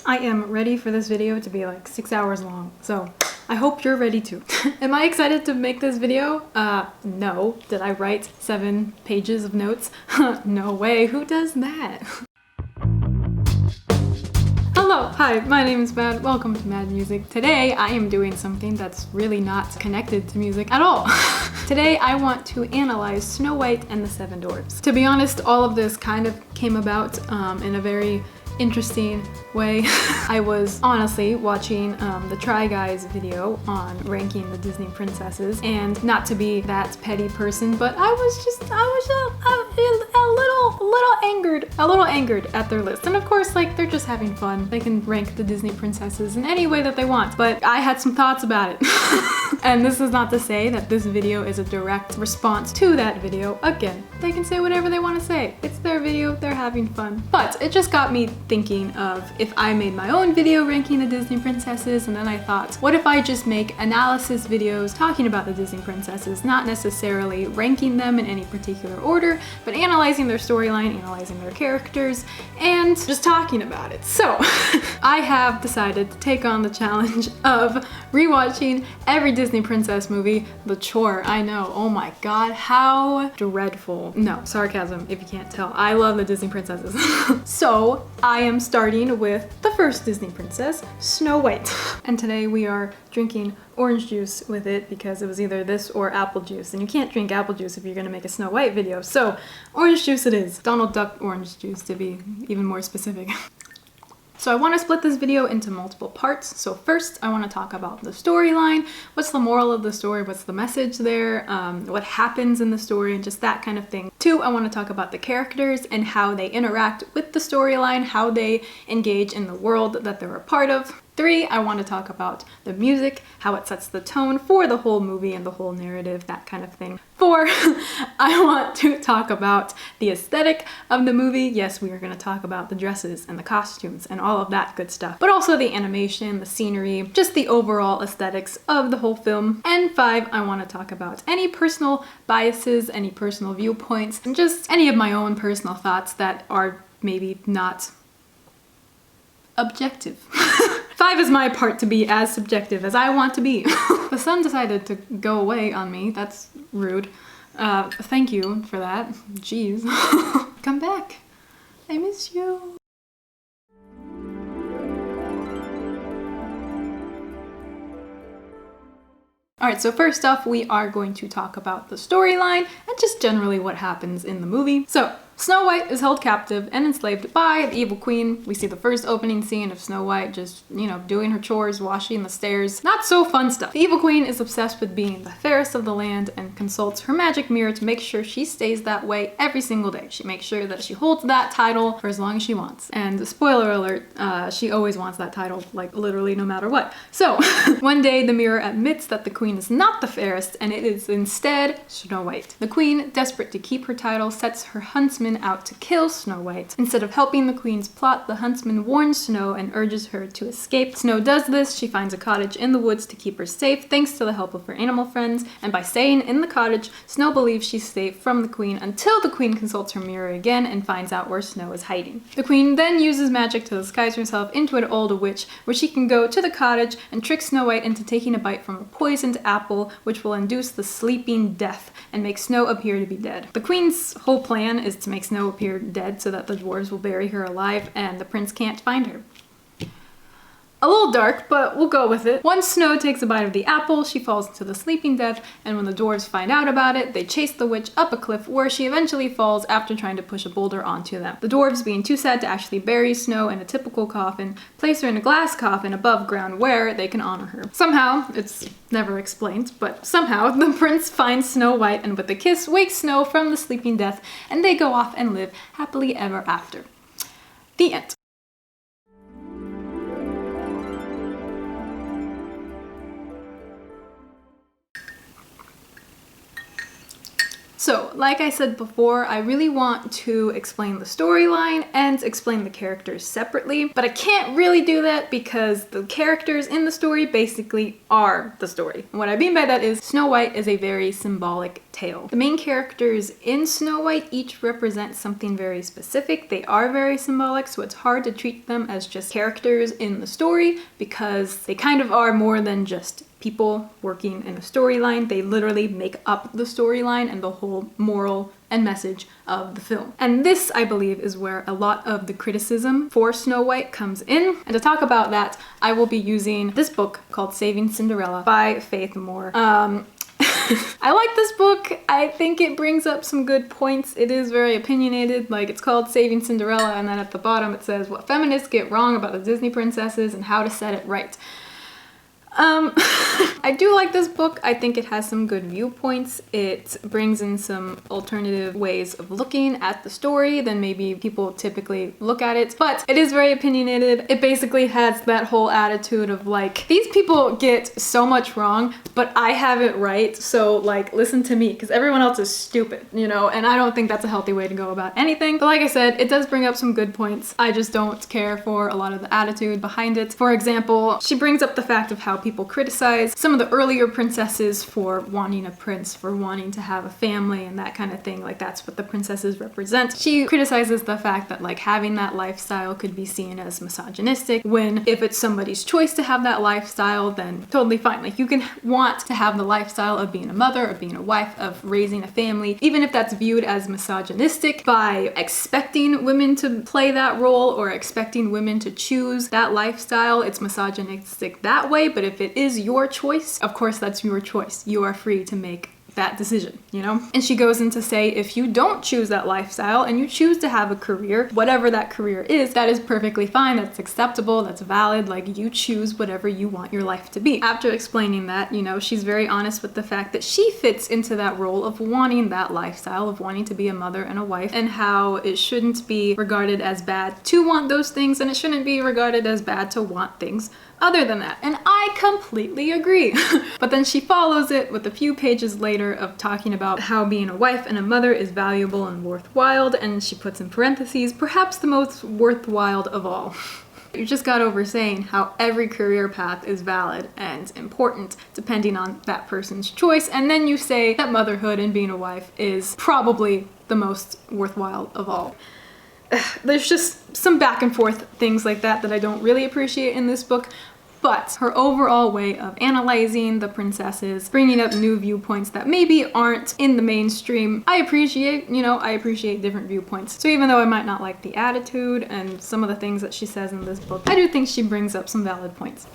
I am ready for this video to be like 6 hours long, so I hope you're ready too. Am I excited to make this video? No. Did I write 7 pages of notes? No way, who does that? Hello, hi, my name is Mad. Welcome to Mad Music. Today I am doing something that's really not connected to music at all. Today I want to analyze Snow White and the Seven Dwarfs. To be honest, all of this kind of came about in a very interesting way. I was honestly watching the Try Guys video on ranking the Disney princesses, and not to be that petty person, but I was a little angered at their list. And of course, like, they're just having fun. They can rank the Disney princesses in any way that they want, but I had some thoughts about it. And this is not to say that this video is a direct response to that video. Again, they can say whatever they want to say. It's their video, they're having fun. But it just got me thinking of if I made my own video ranking the Disney princesses, and then I thought, what if I just make analysis videos talking about the Disney princesses, not necessarily ranking them in any particular order, but analyzing their storyline, analyzing their characters, and just talking about it. So I have decided to take on the challenge of rewatching every Disney princess movie. The chore, I know, oh my god, how dreadful. No, sarcasm if you can't tell. I love the Disney princesses. So I am starting with the first Disney princess, Snow White. And today we are drinking orange juice with it because it was either this or apple juice, and you can't drink apple juice if you're gonna make a Snow White video. So orange juice it is. Donald Duck orange juice, to be even more specific. So I want to split this video into multiple parts. So first, I want to talk about the storyline. What's the moral of the story? What's the message there? What happens in the story, and just that kind of thing. 2, I want to talk about the characters and how they interact with the storyline, how they engage in the world that they're a part of. 3, I want to talk about the music, how it sets the tone for the whole movie and the whole narrative, that kind of thing. 4, I want to talk about the aesthetic of the movie. Yes, we are going to talk about the dresses and the costumes and all of that good stuff, but also the animation, the scenery, just the overall aesthetics of the whole film. And 5, I want to talk about any personal biases, any personal viewpoints, and just any of my own personal thoughts that are maybe not objective. 5 is my part to be as subjective as I want to be. The sun decided to go away on me. That's rude. Thank you for that. Jeez. Come back. I miss you. Alright, so first off, we are going to talk about the storyline and just generally what happens in the movie. So, Snow White is held captive and enslaved by the evil queen. We see the first opening scene of Snow White just, you know, doing her chores, washing the stairs. Not so fun stuff. The evil queen is obsessed with being the fairest of the land and consults her magic mirror to make sure she stays that way every single day. She makes sure that she holds that title for as long as she wants. And spoiler alert, she always wants that title, like literally no matter what. So, one day the mirror admits that the queen is not the fairest and it is instead Snow White. The queen, desperate to keep her title, sets her huntsman out to kill Snow White. Instead of helping the queen's plot, the huntsman warns Snow and urges her to escape. Snow does this. She finds a cottage in the woods to keep her safe thanks to the help of her animal friends, and by staying in the cottage, Snow believes she's safe from the queen until the queen consults her mirror again and finds out where Snow is hiding. The queen then uses magic to disguise herself into an old witch, where she can go to the cottage and trick Snow White into taking a bite from a poisoned apple, which will induce the sleeping death and make Snow appear to be dead. The queen's whole plan is to make Snow appear dead so that the dwarves will bury her alive and the prince can't find her. A little dark, but we'll go with it. Once Snow takes a bite of the apple, she falls into the sleeping death, and when the dwarves find out about it, they chase the witch up a cliff where she eventually falls after trying to push a boulder onto them. The dwarves, being too sad to actually bury Snow in a typical coffin, place her in a glass coffin above ground where they can honor her. Somehow, it's never explained, but somehow the prince finds Snow White and with a kiss wakes Snow from the sleeping death, and they go off and live happily ever after. The end. So, like I said before, I really want to explain the storyline and explain the characters separately, but I can't really do that because the characters in the story basically are the story. And what I mean by that is Snow White is a very symbolic tale. The main characters in Snow White each represent something very specific. They are very symbolic, so it's hard to treat them as just characters in the story because they kind of are more than just people working in a storyline. They literally make up the storyline and the whole moral and message of the film. And this, I believe, is where a lot of the criticism for Snow White comes in. And to talk about that, I will be using this book called Saving Cinderella by Faith Moore. I like this book. I think it brings up some good points. It is very opinionated. Like, it's called Saving Cinderella, and then at the bottom it says what feminists get wrong about the Disney princesses and how to set it right. I do like this book. I think it has some good viewpoints. It brings in some alternative ways of looking at the story than maybe people typically look at it, but it is very opinionated. It basically has that whole attitude of like, these people get so much wrong, but I have it right, so like, listen to me, because everyone else is stupid, you know, and I don't think that's a healthy way to go about anything. But like I said, it does bring up some good points. I just don't care for a lot of the attitude behind it. For example, she brings up the fact of how people criticize some of the earlier princesses for wanting a prince, for wanting to have a family and that kind of thing. Like, that's what the princesses represent. She criticizes the fact that like having that lifestyle could be seen as misogynistic, when if it's somebody's choice to have that lifestyle, then totally fine. Like, you can want to have the lifestyle of being a mother, of being a wife, of raising a family, even if that's viewed as misogynistic by expecting women to play that role or expecting women to choose that lifestyle. It's misogynistic that way, but if it is your choice, of course that's your choice. You are free to make that decision, you know? And she goes in to say, if you don't choose that lifestyle and you choose to have a career, whatever that career is, that is perfectly fine, that's acceptable, that's valid, like, you choose whatever you want your life to be. After explaining that, you know, she's very honest with the fact that she fits into that role of wanting that lifestyle, of wanting to be a mother and a wife, and how it shouldn't be regarded as bad to want those things, and it shouldn't be regarded as bad to want things other than that. And I completely agree. But then she follows it with a few pages later of talking about how being a wife and a mother is valuable and worthwhile, and she puts in parentheses, perhaps the most worthwhile of all. You just got over saying how every career path is valid and important depending on that person's choice, and then you say that motherhood and being a wife is probably the most worthwhile of all. There's just some back and forth things like that that I don't really appreciate in this book, but her overall way of analyzing the princesses, bringing up new viewpoints that maybe aren't in the mainstream, I appreciate. You know, I appreciate different viewpoints. So even though I might not like the attitude and some of the things that she says in this book, I do think she brings up some valid points.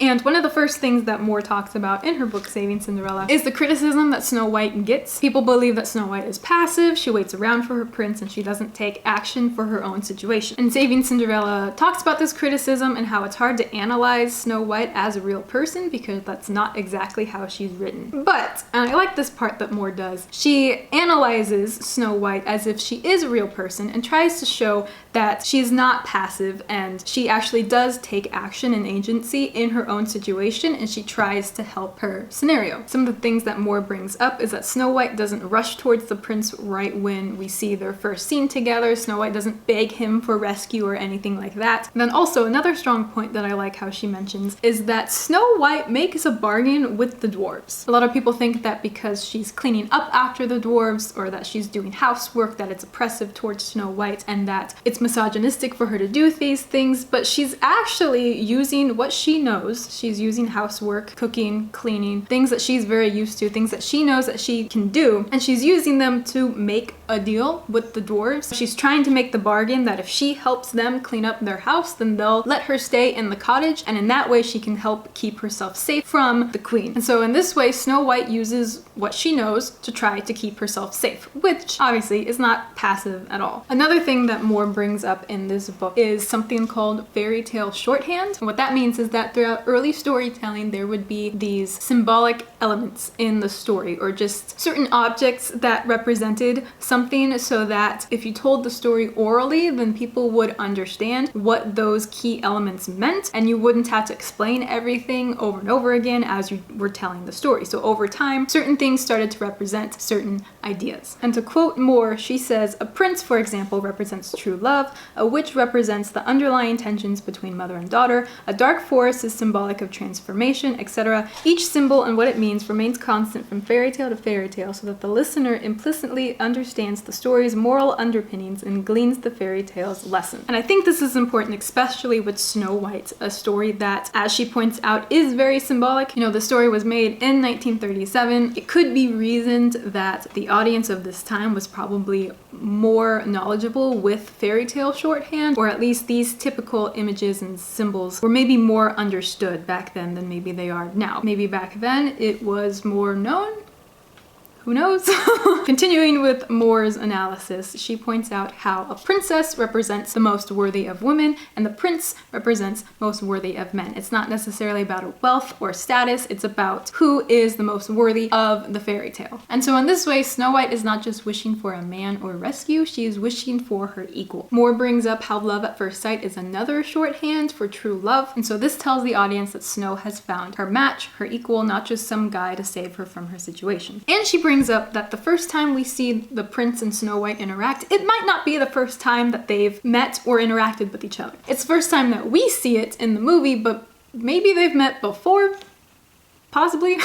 And one of the first things that Moore talks about in her book Saving Cinderella is the criticism that Snow White gets. People believe that Snow White is passive, she waits around for her prince, and she doesn't take action for her own situation. And Saving Cinderella talks about this criticism and how it's hard to analyze Snow White as a real person because that's not exactly how she's written. But, and I like this part that Moore does, she analyzes Snow White as if she is a real person and tries to show that she's not passive and she actually does take action and agency in her own situation, and she tries to help her scenario. Some of the things that Moore brings up is that Snow White doesn't rush towards the prince right when we see their first scene together. Snow White doesn't beg him for rescue or anything like that. And then also another strong point that I like how she mentions is that Snow White makes a bargain with the dwarves. A lot of people think that because she's cleaning up after the dwarves or that she's doing housework that it's oppressive towards Snow White and that it's misogynistic for her to do these things, but she's actually using what she knows. She's using housework, cooking, cleaning, things that she's very used to, things that she knows that she can do, and she's using them to make a deal with the dwarves. She's trying to make the bargain that if she helps them clean up their house, then they'll let her stay in the cottage, and in that way she can help keep herself safe from the queen. And so in this way, Snow White uses what she knows to try to keep herself safe, which obviously is not passive at all. Another thing that Moore brings up in this book is something called fairy tale shorthand. And what that means is that throughout early storytelling, there would be these symbolic elements in the story, or just certain objects that represented something, so that if you told the story orally, then people would understand what those key elements meant, and you wouldn't have to explain everything over and over again as you were telling the story. So over time, certain things started to represent certain ideas. And to quote Moore, she says, "A prince, for example, represents true love. A witch represents the underlying tensions between mother and daughter. A dark forest is symbolic of transformation, etc. Each symbol and what it means remains constant from fairy tale to fairy tale, so that the listener implicitly understands the story's moral underpinnings and gleans the fairy tale's lesson." And I think this is important, especially with Snow White, a story that, as she points out, is very symbolic. You know, the story was made in 1937. It could be reasoned that the audience of this time was probably more knowledgeable with fairy tale shorthand, or at least these typical images and symbols were maybe more understood back then than maybe they are now. Maybe back then it was more known? Who knows? Continuing with Moore's analysis, she points out how a princess represents the most worthy of women and the prince represents most worthy of men. It's not necessarily about wealth or status, it's about who is the most worthy of the fairy tale. And so in this way, Snow White is not just wishing for a man or rescue, she is wishing for her equal. Moore brings up how love at first sight is another shorthand for true love, and so this tells the audience that Snow has found her match, her equal, not just some guy to save her from her situation. And she brings up that the first time we see the prince and Snow White interact, it might not be the first time that they've met or interacted with each other. It's the first time that we see it in the movie, but maybe they've met before. Possibly.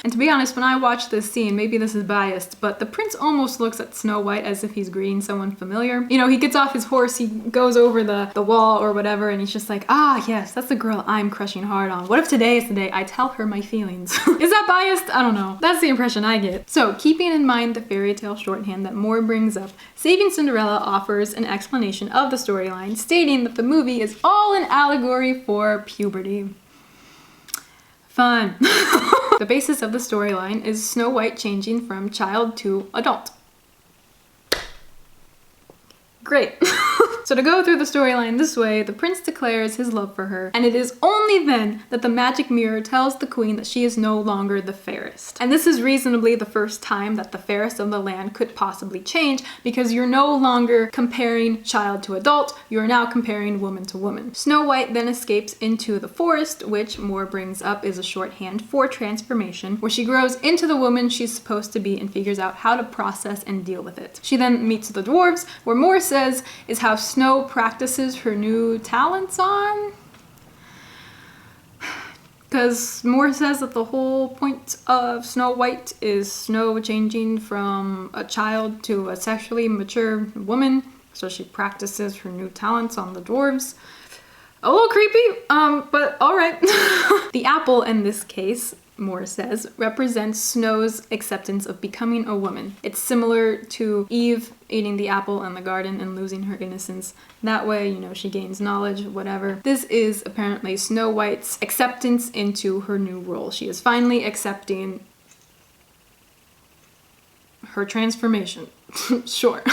And to be honest, when I watch this scene, maybe this is biased, but the prince almost looks at Snow White as if he's greeting someone familiar. You know, he gets off his horse, he goes over the wall or whatever, and he's just like, ah, yes, that's the girl I'm crushing hard on. What if today is the day I tell her my feelings? Is that biased? I don't know. That's the impression I get. So, keeping in mind the fairy tale shorthand that Moore brings up, Saving Cinderella offers an explanation of the storyline, stating that the movie is all an allegory for puberty. Fun. The basis of the storyline is Snow White changing from child to adult. Great. So to go through the storyline this way, the prince declares his love for her, and it is only then that the magic mirror tells the queen that she is no longer the fairest. And this is reasonably the first time that the fairest of the land could possibly change, because you're no longer comparing child to adult, you're now comparing woman to woman. Snow White then escapes into the forest, which Moore brings up is a shorthand for transformation, where she grows into the woman she's supposed to be and figures out how to process and deal with it. She then meets the dwarves, where Moore says is how Snow practices her new talents on. Because Moore says that the whole point of Snow White is Snow changing from a child to a sexually mature woman, so she practices her new talents on the dwarves. A little creepy, but alright. The apple in this case, Moore says, represents Snow's acceptance of becoming a woman. It's similar to Eve eating the apple in the garden and losing her innocence. That way, you know, she gains knowledge, whatever. This is apparently Snow White's acceptance into her new role. She is finally accepting her transformation. Sure.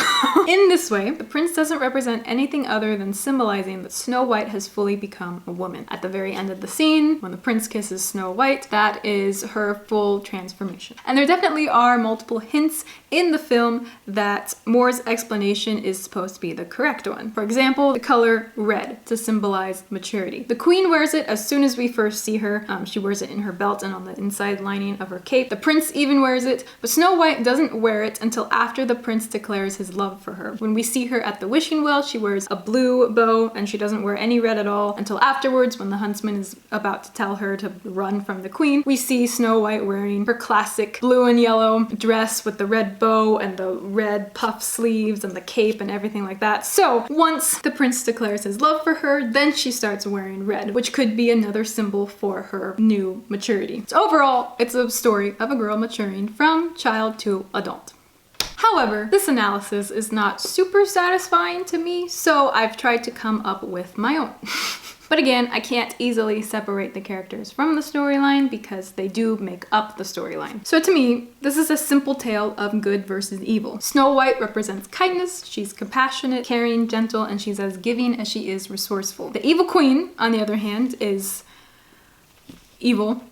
In this way, the prince doesn't represent anything other than symbolizing that Snow White has fully become a woman. At the very end of the scene, when the prince kisses Snow White, that is her full transformation. And there definitely are multiple hints in the film that Moore's explanation is supposed to be the correct one. For example, the color red to symbolize maturity. The queen wears it as soon as we first see her. She wears it in her belt and on the inside lining of her cape. The prince even wears it, but Snow White doesn't wear it until after the prince declares his love for her. When we see her at the wishing well, she wears a blue bow and she doesn't wear any red at all until afterwards, when the huntsman is about to tell her to run from the queen. We see Snow White wearing her classic blue and yellow dress with the red bow and the red puff sleeves and the cape and everything like that. So once the prince declares his love for her, then she starts wearing red, which could be another symbol for her new maturity. So overall, it's a story of a girl maturing from child to adult. However, this analysis is not super satisfying to me, so I've tried to come up with my own. But again, I can't easily separate the characters from the storyline because they do make up the storyline. So to me, this is a simple tale of good versus evil. Snow White represents kindness, she's compassionate, caring, gentle, and she's as giving as she is resourceful. The evil queen, on the other hand, is evil.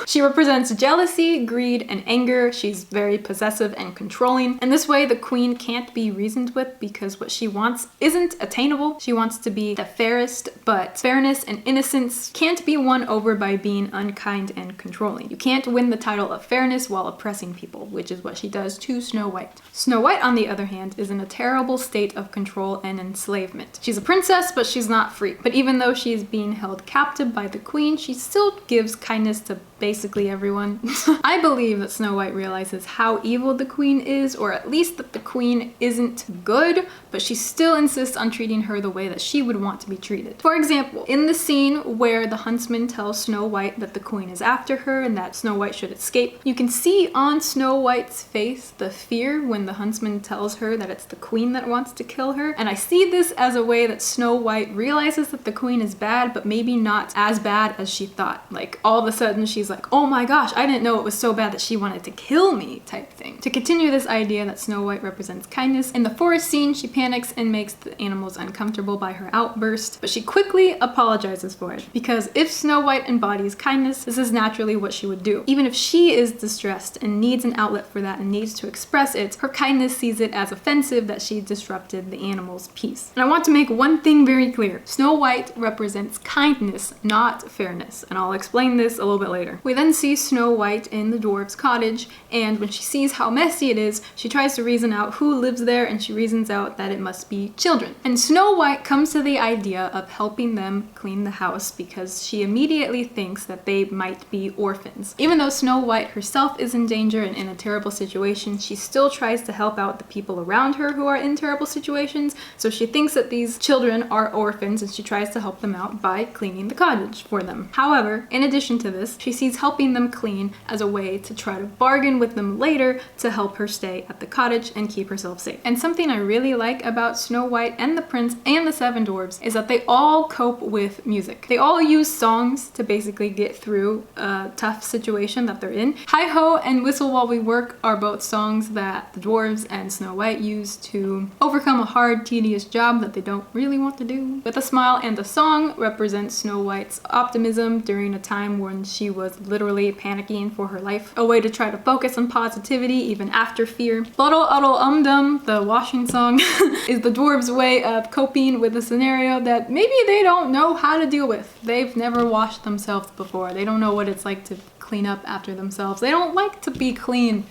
She represents jealousy, greed, and anger. She's very possessive and controlling. And this way, the queen can't be reasoned with because what she wants isn't attainable. She wants to be the fairest, but fairness and innocence can't be won over by being unkind and controlling. You can't win the title of fairness while oppressing people, which is what she does to Snow White. Snow White, on the other hand, is in a terrible state of control and enslavement. She's a princess, but she's not free. But even though she's being held captive by the queen, she still gives kindness to basically everyone. I believe that Snow White realizes how evil the queen is, or at least that the queen isn't good, but she still insists on treating her the way that she would want to be treated. For example, in the scene where the huntsman tells Snow White that the queen is after her and that Snow White should escape, you can see on Snow White's face the fear when the huntsman tells her that it's the queen that wants to kill her. And I see this as a way that Snow White realizes that the queen is bad, but maybe not as bad as she thought. Like, all of a sudden she's like, oh my gosh, I didn't know it was so bad that she wanted to kill me type thing. To continue this idea that Snow White represents kindness, in the forest scene, she panics and makes the animals uncomfortable by her outburst, but she quickly apologizes for it. Because if Snow White embodies kindness, this is naturally what she would do. Even if she is distressed and needs an outlet for that and needs to express it, her kindness sees it as offensive that she disrupted the animals' peace. And I want to make one thing very clear. Snow White represents kindness, not fairness, and I'll explain this a little bit later. We then see Snow White in the Dwarves Cottage, and when she sees how messy it is, she tries to reason out who lives there, and she reasons out that it must be children. And Snow White comes to the idea of helping them clean the house because she immediately thinks that they might be orphans. Even though Snow White herself is in danger and in a terrible situation, she still tries to help out the people around her who are in terrible situations, so she thinks that these children are orphans and she tries to help them out by cleaning the cottage for them. However, in addition to this, she sees helping them clean as a way to try to bargain with them later to help her stay at the cottage and keep herself safe. And something I really like about Snow White and the Prince and the Seven Dwarves is that they all cope with music. They all use songs to basically get through a tough situation that they're in. Hi-Ho and Whistle While We Work are both songs that the dwarves and Snow White use to overcome a hard, tedious job that they don't really want to do. With a Smile and a Song represents Snow White's optimism during a time when she was literally panicking for her life. A way to try to focus on positivity even after fear. Buddle Uddle Dum, the washing song, is the dwarves' way of coping with a scenario that maybe they don't know how to deal with. They've never washed themselves before. They don't know what it's like to clean up after themselves. They don't like to be clean.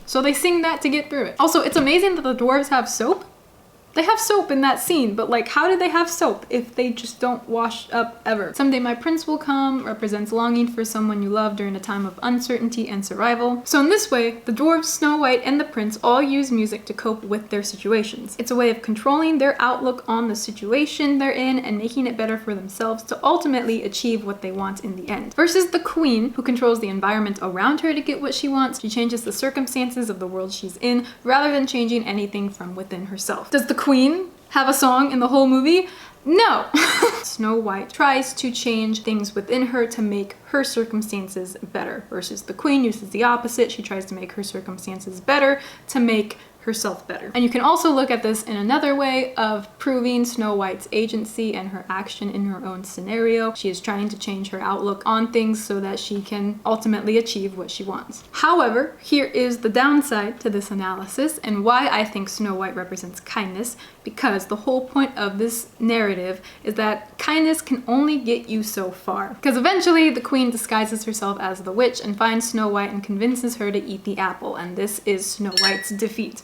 So they sing that to get through it. Also, it's amazing that the dwarves have soap. They have soap in that scene, but like, how do they have soap if they just don't wash up ever? Someday My Prince Will Come represents longing for someone you love during a time of uncertainty and survival. So in this way, the dwarves, Snow White, and the prince all use music to cope with their situations. It's a way of controlling their outlook on the situation they're in and making it better for themselves to ultimately achieve what they want in the end. Versus the queen, who controls the environment around her to get what she wants. She changes the circumstances of the world she's in rather than changing anything from within herself. Does the queen have a song in the whole movie? No! Snow White tries to change things within her to make her circumstances better, versus the queen uses the opposite. She tries to make her circumstances better to make herself better. And you can also look at this in another way of proving Snow White's agency and her action in her own scenario. She is trying to change her outlook on things so that she can ultimately achieve what she wants. However, here is the downside to this analysis and why I think Snow White represents kindness, because the whole point of this narrative is that kindness can only get you so far. Because eventually the queen disguises herself as the witch and finds Snow White and convinces her to eat the apple, and this is Snow White's defeat.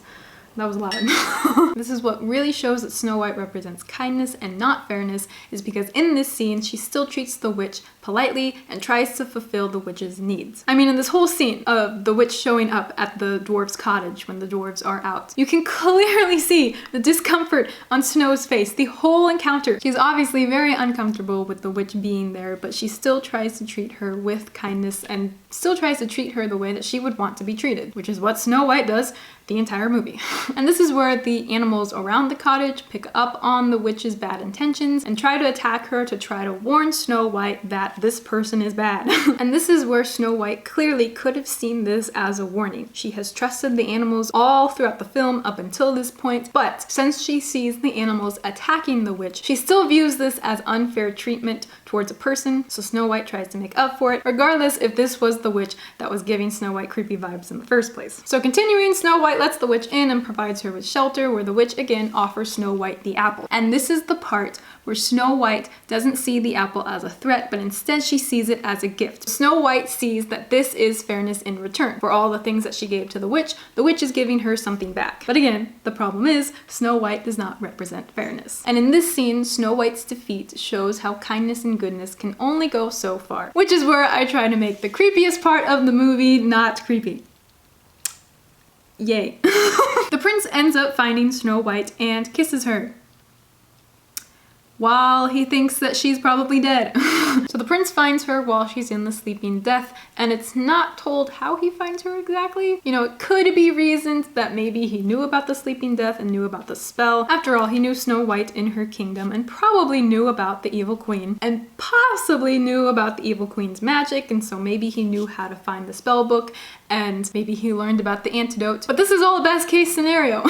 That was loud. This is what really shows that Snow White represents kindness and not fairness, is because in this scene, she still treats the witch politely and tries to fulfill the witch's needs. I mean, in this whole scene of the witch showing up at the dwarves' cottage when the dwarves are out, you can clearly see the discomfort on Snow's face the whole encounter. She's obviously very uncomfortable with the witch being there, but she still tries to treat her with kindness and still tries to treat her the way that she would want to be treated, which is what Snow White does the entire movie. And this is where the animals around the cottage pick up on the witch's bad intentions and try to attack her to try to warn Snow White that this person is bad. And this is where Snow White clearly could have seen this as a warning. She has trusted the animals all throughout the film up until this point, but since she sees the animals attacking the witch, she still views this as unfair treatment towards a person, so Snow White tries to make up for it, regardless if this was the witch that was giving Snow White creepy vibes in the first place. So continuing, Snow White lets the witch in and provides her with shelter, where the witch again offers Snow White the apple. And this is the part where Snow White doesn't see the apple as a threat, but instead she sees it as a gift. Snow White sees that this is fairness in return. For all the things that she gave to the witch is giving her something back. But again, the problem is Snow White does not represent fairness. And in this scene, Snow White's defeat shows how kindness and goodness can only go so far, which is where I try to make the creepiest part of the movie not creepy. Yay. The prince ends up finding Snow White and kisses her, while he thinks that she's probably dead. So the prince finds her while she's in the sleeping death, and it's not told how he finds her exactly. You know, it could be reasoned that maybe he knew about the sleeping death and knew about the spell. After all, he knew Snow White in her kingdom and probably knew about the evil queen and possibly knew about the evil queen's magic, and so maybe he knew how to find the spell book and maybe he learned about the antidote. But this is all a best case scenario.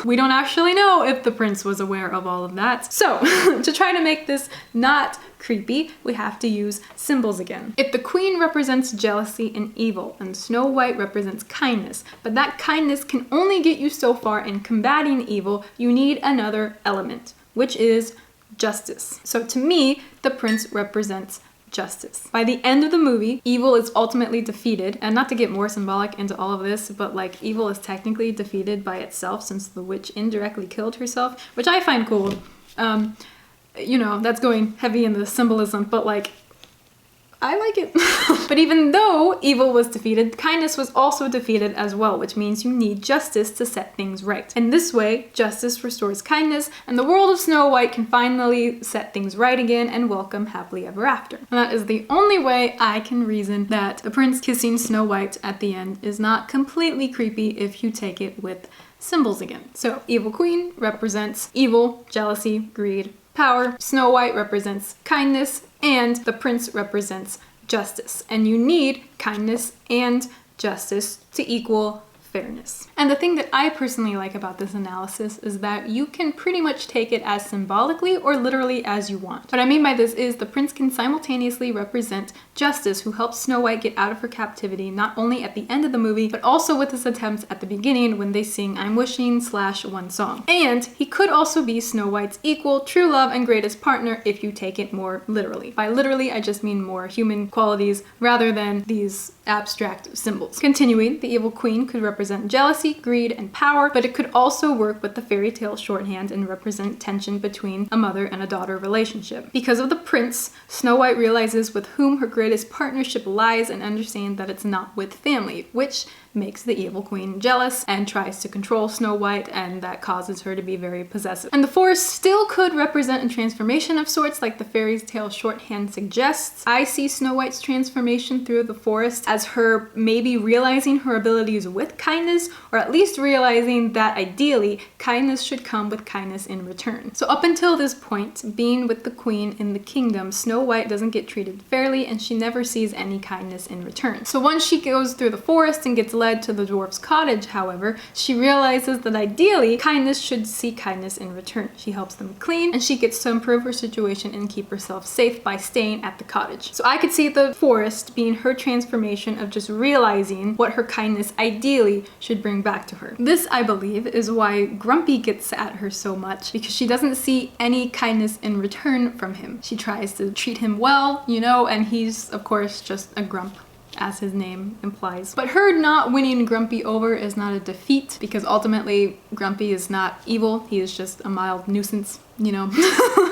We don't actually know if the prince was aware of all of that. So to try to make this not creepy, we have to use symbols again. If the queen represents jealousy and evil, and Snow White represents kindness, but that kindness can only get you so far in combating evil, you need another element, which is justice. So to me, the prince represents justice. By the end of the movie, evil is ultimately defeated, and not to get more symbolic into all of this, but like evil is technically defeated by itself since the witch indirectly killed herself, which I find cool. You know, that's going heavy in the symbolism, but like, I like it. But even though evil was defeated, kindness was also defeated as well, which means you need justice to set things right. And this way, justice restores kindness, and the world of Snow White can finally set things right again and welcome happily ever after. And that is the only way I can reason that the prince kissing Snow White at the end is not completely creepy if you take it with symbols again. So, evil queen represents evil, jealousy, greed, power. Snow White represents kindness, and the prince represents justice. And you need kindness and justice to equal fairness. And the thing that I personally like about this analysis is that you can pretty much take it as symbolically or literally as you want. What I mean by this is the prince can simultaneously represent justice, who helps Snow White get out of her captivity not only at the end of the movie, but also with his attempts at the beginning when they sing I'm Wishing / one song. And he could also be Snow White's equal, true love, and greatest partner if you take it more literally. By literally, I just mean more human qualities rather than these abstract symbols. Continuing, the evil queen could represent jealousy, greed, and power, but it could also work with the fairy tale shorthand and represent tension between a mother and a daughter relationship. Because of the prince, Snow White realizes with whom her greatest partnership lies and understands that it's not with family, which makes the evil queen jealous and tries to control Snow White, and that causes her to be very possessive. And the forest still could represent a transformation of sorts like the fairy tale shorthand suggests. I see Snow White's transformation through the forest as her maybe realizing her abilities with kindness, or at least realizing that ideally kindness should come with kindness in return. So up until this point, being with the queen in the kingdom, Snow White doesn't get treated fairly and she never sees any kindness in return. So once she goes through the forest and gets led to the Dwarves Cottage, however, she realizes that ideally kindness should see kindness in return. She helps them clean and she gets to improve her situation and keep herself safe by staying at the cottage. So I could see the forest being her transformation of just realizing what her kindness ideally should bring back to her. This, I believe, is why Grumpy gets at her so much, because she doesn't see any kindness in return from him. She tries to treat him well, you know, and he's of course just a grump, as his name implies. But her not winning Grumpy over is not a defeat, because ultimately Grumpy is not evil, he is just a mild nuisance, you know.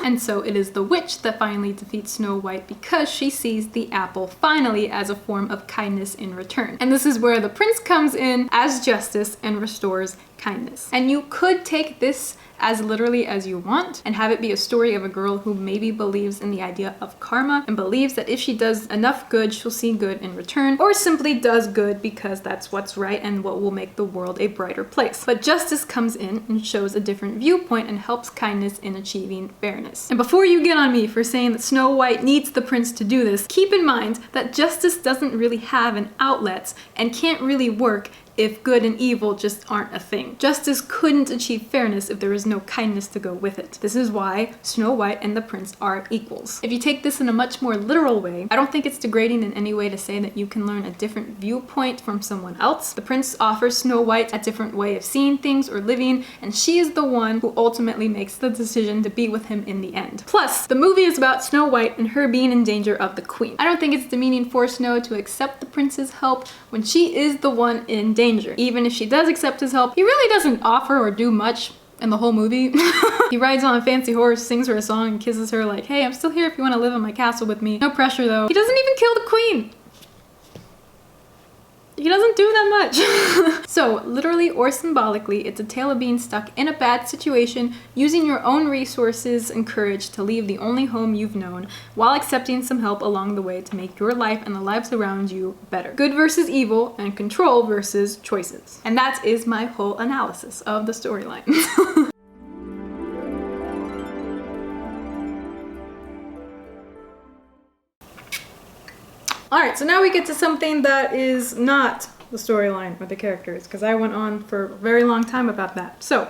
And so it is the witch that finally defeats Snow White because she sees the apple finally as a form of kindness in return. And this is where the prince comes in as justice and restores kindness. And you could take this as literally as you want and have it be a story of a girl who maybe believes in the idea of karma and believes that if she does enough good, she'll see good in return, or simply does good because that's what's right and what will make the world a brighter place. But justice comes in and shows a different viewpoint and helps kindness in achieving fairness. And before you get on me for saying that Snow White needs the prince to do this, keep in mind that justice doesn't really have an outlet and can't really work if good and evil just aren't a thing. Justice couldn't achieve fairness if there was no kindness to go with it. This is why Snow White and the prince are equals. If you take this in a much more literal way, I don't think it's degrading in any way to say that you can learn a different viewpoint from someone else. The prince offers Snow White a different way of seeing things or living, and she is the one who ultimately makes the decision to be with him in the end. Plus, the movie is about Snow White and her being in danger of the queen. I don't think it's demeaning for Snow to accept the prince's help when she is the one in danger. Even if she does accept his help, he really doesn't offer or do much in the whole movie. He rides on a fancy horse, sings her a song, and kisses her like, hey, I'm still here if you want to live in my castle with me. No pressure though. He doesn't even kill the queen. He doesn't do that much. So, literally or symbolically, it's a tale of being stuck in a bad situation, using your own resources and courage to leave the only home you've known, while accepting some help along the way to make your life and the lives around you better. Good versus evil, and control versus choices. And that is my whole analysis of the storyline. Alright, so now we get to something that is not the storyline or the characters, because I went on for a very long time about that. So,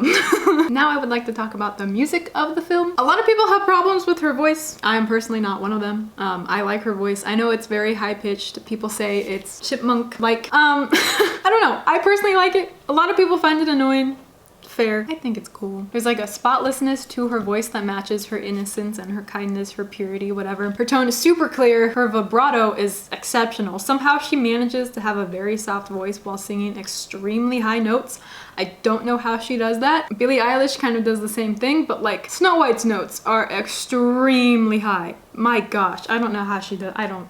now I would like to talk about the music of the film. A lot of people have problems with her voice. I am personally not one of them. I like her voice. I know it's very high-pitched. People say it's chipmunk-like. I don't know. I personally like it. A lot of people find it annoying. Fair. I think it's cool. There's like a spotlessness to her voice that matches her innocence and her kindness, her purity, whatever. Her tone is super clear. Her vibrato is exceptional. Somehow she manages to have a very soft voice while singing extremely high notes. I don't know how she does that. Billie Eilish kind of does the same thing, but like Snow White's notes are extremely high. My gosh, I don't know how she does. I don't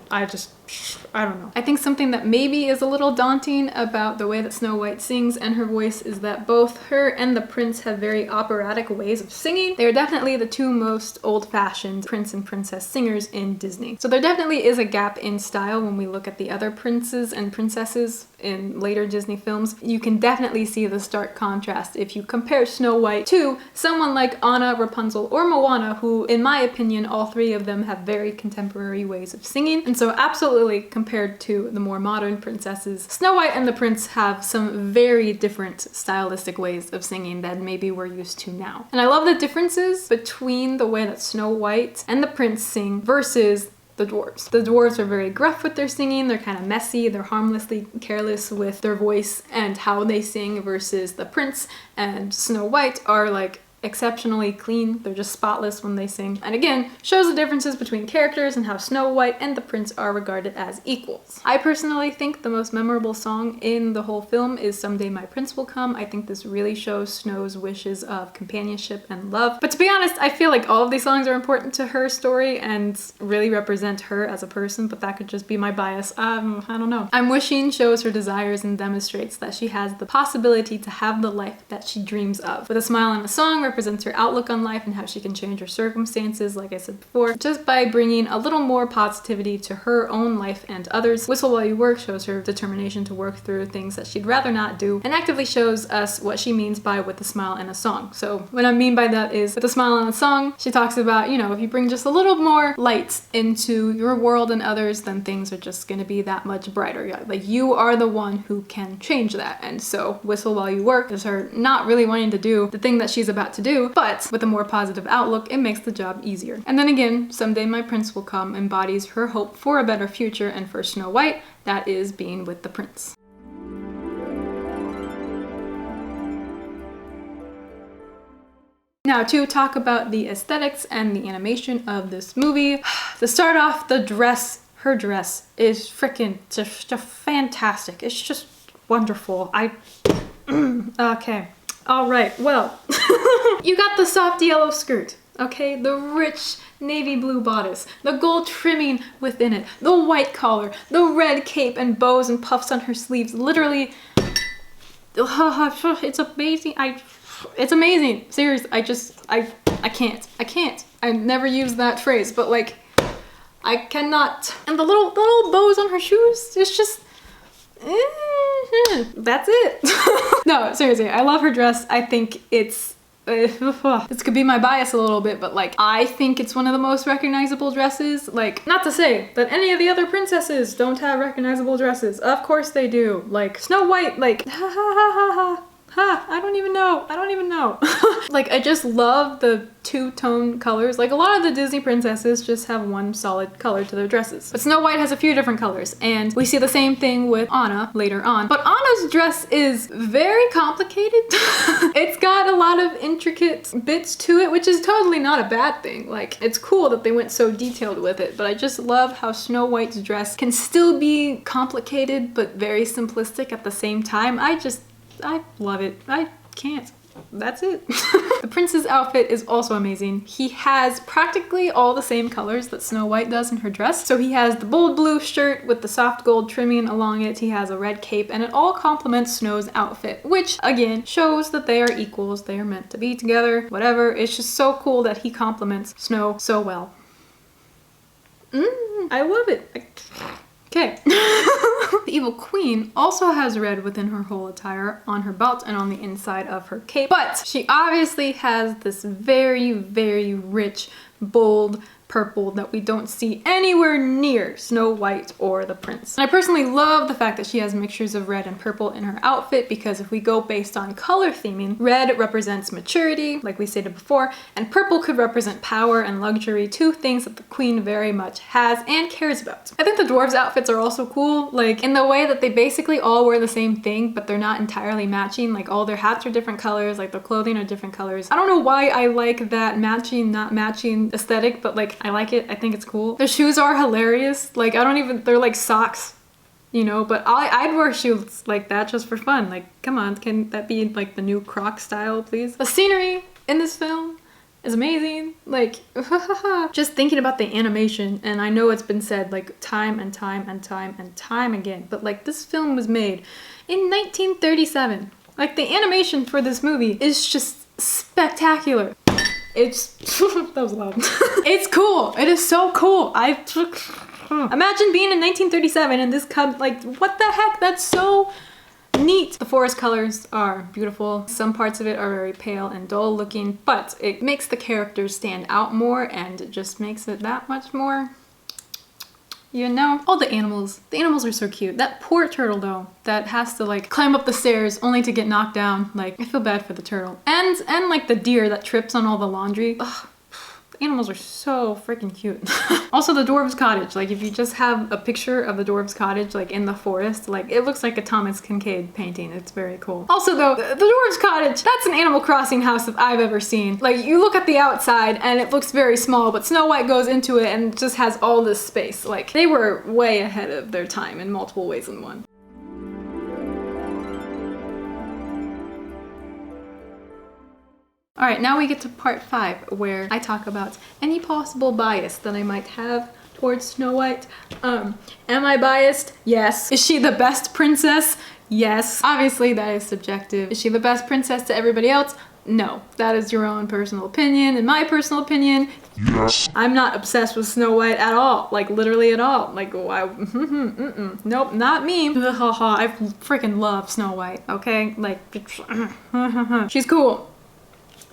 know. I think something that maybe is a little daunting about the way that Snow White sings and her voice is that both her and the prince have very operatic ways of singing. They are definitely the two most old-fashioned prince and princess singers in Disney. So there definitely is a gap in style when we look at the other princes and princesses in later Disney films. You can definitely see the stark contrast if you compare Snow White to someone like Anna, Rapunzel, or Moana, who, in my opinion, all three of them have very contemporary ways of singing. And so absolutely, compared to the more modern princesses, Snow White and the prince have some very different stylistic ways of singing than maybe we're used to now. And I love the differences between the way that Snow White and the prince sing versus the dwarves. The dwarves are very gruff with their singing, they're kind of messy, they're harmlessly careless with their voice and how they sing, versus the prince and Snow White are like exceptionally clean. They're just spotless when they sing. And again, shows the differences between characters and how Snow White and the prince are regarded as equals. I personally think the most memorable song in the whole film is Someday My Prince Will Come. I think this really shows Snow's wishes of companionship and love. But to be honest, I feel like all of these songs are important to her story and really represent her as a person, but that could just be my bias. I don't know. I'm Wishing shows her desires and demonstrates that she has the possibility to have the life that she dreams of. With a Smile and a Song represents her outlook on life and how she can change her circumstances, like I said before, just by bringing a little more positivity to her own life and others. Whistle While You Work shows her determination to work through things that she'd rather not do, and actively shows us what she means by With a Smile and a Song. So what I mean by that is, with a smile and a song, she talks about, you know, if you bring just a little more light into your world and others, then things are just gonna be that much brighter. Like, you are the one who can change that. And so Whistle While You Work is her not really wanting to do the thing that she's about to do, but with a more positive outlook, it makes the job easier. And then again, Someday My Prince Will Come embodies her hope for a better future, and for Snow White, that is being with the prince. Now, to talk about the aesthetics and the animation of this movie, to start off, the dress, her dress is freaking just fantastic. It's just wonderful. Okay. All right, well, you got the soft yellow skirt, okay? The rich navy blue bodice, the gold trimming within it, the white collar, the red cape and bows and puffs on her sleeves. Literally, it's amazing. It's amazing. Seriously, I can't. I never use that phrase, but like, I cannot. And the little bows on her shoes, it's just, that's it. No, seriously, I love her dress. I think it's this could be my bias a little bit, but like, I think it's one of the most recognizable dresses. Like, not to say that any of the other princesses don't have recognizable dresses. Of course they do. Like, Snow White, like, ha ha ha ha ha. Ha, I don't even know. Like, I just love the two-tone colors. Like, a lot of the Disney princesses just have one solid color to their dresses. But Snow White has a few different colors, and we see the same thing with Anna later on. But Anna's dress is very complicated. It's got a lot of intricate bits to it, which is totally not a bad thing. Like, it's cool that they went so detailed with it, but I just love how Snow White's dress can still be complicated, but very simplistic at the same time. I love it. I can't. That's it. The prince's outfit is also amazing. He has practically all the same colors that Snow White does in her dress. So he has the bold blue shirt with the soft gold trimming along it. He has a red cape, and it all complements Snow's outfit, which again shows that they are equals. They are meant to be together, whatever. It's just so cool that he complements Snow so well. I love it. Okay. The evil queen also has red within her whole attire, on her belt and on the inside of her cape, but she obviously has this very, very rich, bold purple that we don't see anywhere near Snow White or the prince. And I personally love the fact that she has mixtures of red and purple in her outfit, because if we go based on color theming, red represents maturity, like we stated before, and purple could represent power and luxury, two things that the queen very much has and cares about. I think the dwarves outfits are also cool, like in the way that they basically all wear the same thing, but they're not entirely matching. Like, all their hats are different colors, like their clothing are different colors. I don't know why I like that matching, not matching aesthetic, but like, I like it. I think it's cool. Their shoes are hilarious. Like, they're like socks, you know, but I'd wear shoes like that just for fun. Like, come on, can that be like the new Croc style, please? The scenery in this film is amazing. Like, just thinking about the animation, and I know it's been said like time and time and time and time again, but like, this film was made in 1937. Like, the animation for this movie is just spectacular. It's that was loud. It's cool. It is so cool. Imagine being in 1937 and this like, what the heck? That's so neat. The forest colors are beautiful. Some parts of it are very pale and dull looking, but it makes the characters stand out more, and it just makes it that much more, you know. All the animals are so cute. That poor turtle though, that has to like climb up the stairs only to get knocked down. Like, I feel bad for the turtle. And like the deer that trips on all the laundry. Ugh. The animals are so freaking cute. Also, the Dwarves Cottage. Like, if you just have a picture of the Dwarves Cottage like in the forest, like, it looks like a Thomas Kincaid painting. It's very cool. Also though, the Dwarves Cottage, that's an Animal Crossing house that I've ever seen. Like, you look at the outside and it looks very small, but Snow White goes into it and just has all this space. Like, they were way ahead of their time in multiple ways than one. All right, now we get to part 5, where I talk about any possible bias that I might have towards Snow White. Am I biased? Yes. Is she the best princess? Yes. Obviously, that is subjective. Is she the best princess to everybody else? No. That is your own personal opinion. In my personal opinion, yes. I'm not obsessed with Snow White at all. Like, literally at all. Like, nope, not me. I freaking love Snow White, okay? Like, she's cool.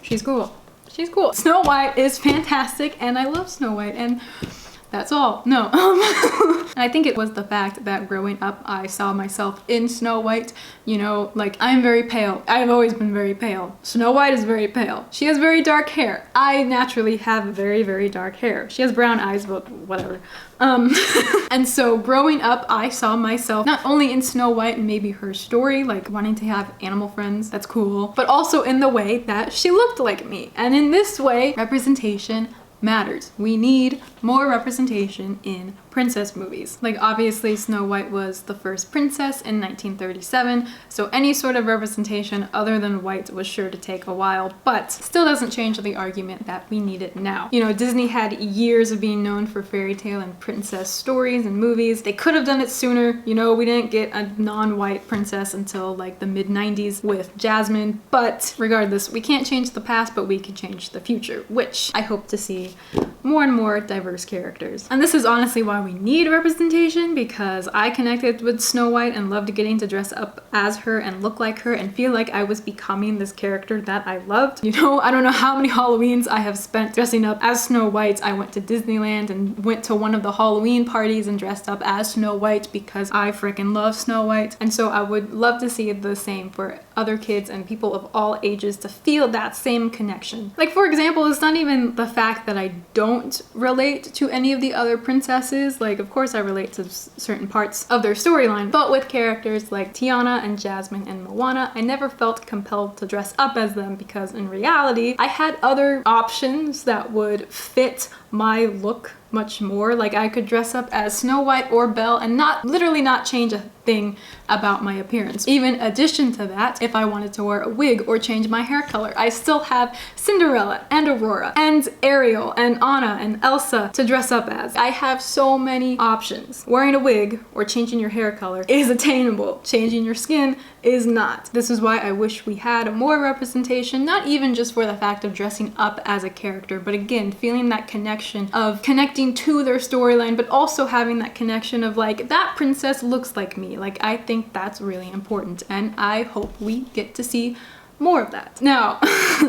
She's cool. She's cool. Snow White is fantastic, and I love Snow White, and that's all. No. And I think it was the fact that growing up, I saw myself in Snow White. You know, like, I'm very pale. I've always been very pale. Snow White is very pale. She has very dark hair. I naturally have very, very dark hair. She has brown eyes, but whatever. And so growing up, I saw myself not only in Snow White and maybe her story, like wanting to have animal friends, that's cool, but also in the way that she looked like me. And in this way, representation matters. We need more representation in princess movies. Like, obviously Snow White was the first princess in 1937, so any sort of representation other than white was sure to take a while, but still doesn't change the argument that we need it now. You know, Disney had years of being known for fairy tale and princess stories and movies. They could have done it sooner. You know, we didn't get a non-white princess until like the mid-90s with Jasmine, but regardless, we can't change the past, but we can change the future, which I hope to see see more and more diverse characters. And this is honestly why we need representation, because I connected with Snow White and loved getting to dress up as her and look like her and feel like I was becoming this character that I loved. You know, I don't know how many Halloweens I have spent dressing up as Snow White. I went to Disneyland and went to one of the Halloween parties and dressed up as Snow White because I freaking love Snow White. And so I would love to see the same for other kids and people of all ages to feel that same connection. Like, for example, it's not even the fact that I don't relate to any of the other princesses. Like, of course I relate to certain parts of their storyline, but with characters like Tiana and Jasmine and Moana, I never felt compelled to dress up as them, because in reality I had other options that would fit my look much more. Like, I could dress up as Snow White or Belle and literally not change a thing about my appearance. Even addition to that, if I wanted to wear a wig or change my hair color, I still have Cinderella and Aurora and Ariel and Anna and Elsa to dress up as. I have so many options. Wearing a wig or changing your hair color is attainable. Changing your skin is not. This is why I wish we had more representation, not even just for the fact of dressing up as a character, but again, feeling that connection of connecting to their storyline, but also having that connection of like, that princess looks like me. Like, I think that's really important, and I hope we get to see more of that. Now,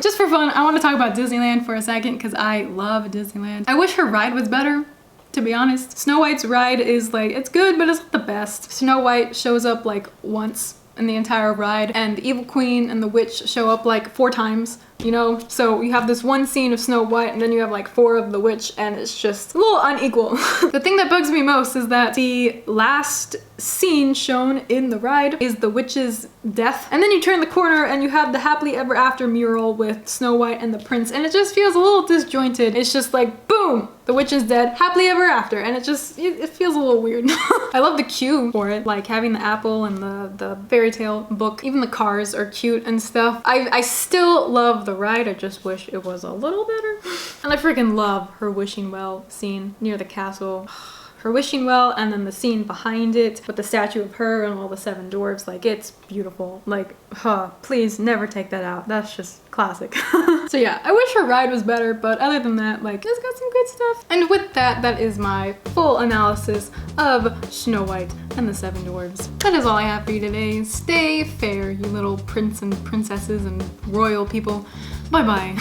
just for fun, I want to talk about Disneyland for a second, because I love Disneyland. I wish her ride was better, to be honest. Snow White's ride is like, it's good, but it's not the best. Snow White shows up like once in the entire ride, and the Evil Queen and the Witch show up like 4 times, you know? So you have this one scene of Snow White and then you have like 4 of the Witch, and it's just a little unequal. The thing that bugs me most is that the last scene shown in the ride is the witch's death, and then you turn the corner and you have the happily ever after mural with Snow White and the prince, and it just feels a little disjointed. It's just like, boom, the witch is dead, happily ever after, and it feels a little weird. I love the queue for it, like having the apple and the fairy tale book. Even the cars are cute and stuff. I still love the ride, I just wish it was a little better. And I freaking love her wishing well scene near the castle. Her wishing well, and then the scene behind it with the statue of her and all the 7 dwarves, like, it's beautiful. Like, please never take that out. That's just classic. So yeah, I wish her ride was better, but other than that, like, it's got some good stuff. And with that, that is my full analysis of Snow White and the 7 dwarves. That is all I have for you today. Stay fair, you little prince and princesses and royal people. Bye bye.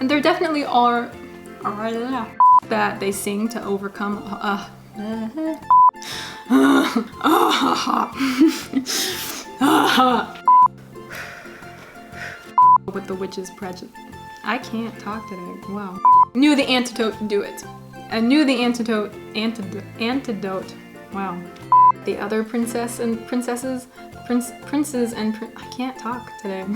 And there definitely are that they sing to overcome with the witch's prejudice. I can't talk today. Wow. Knew the antidote to do it. I knew the antidote. Wow. The other princes and I can't talk today.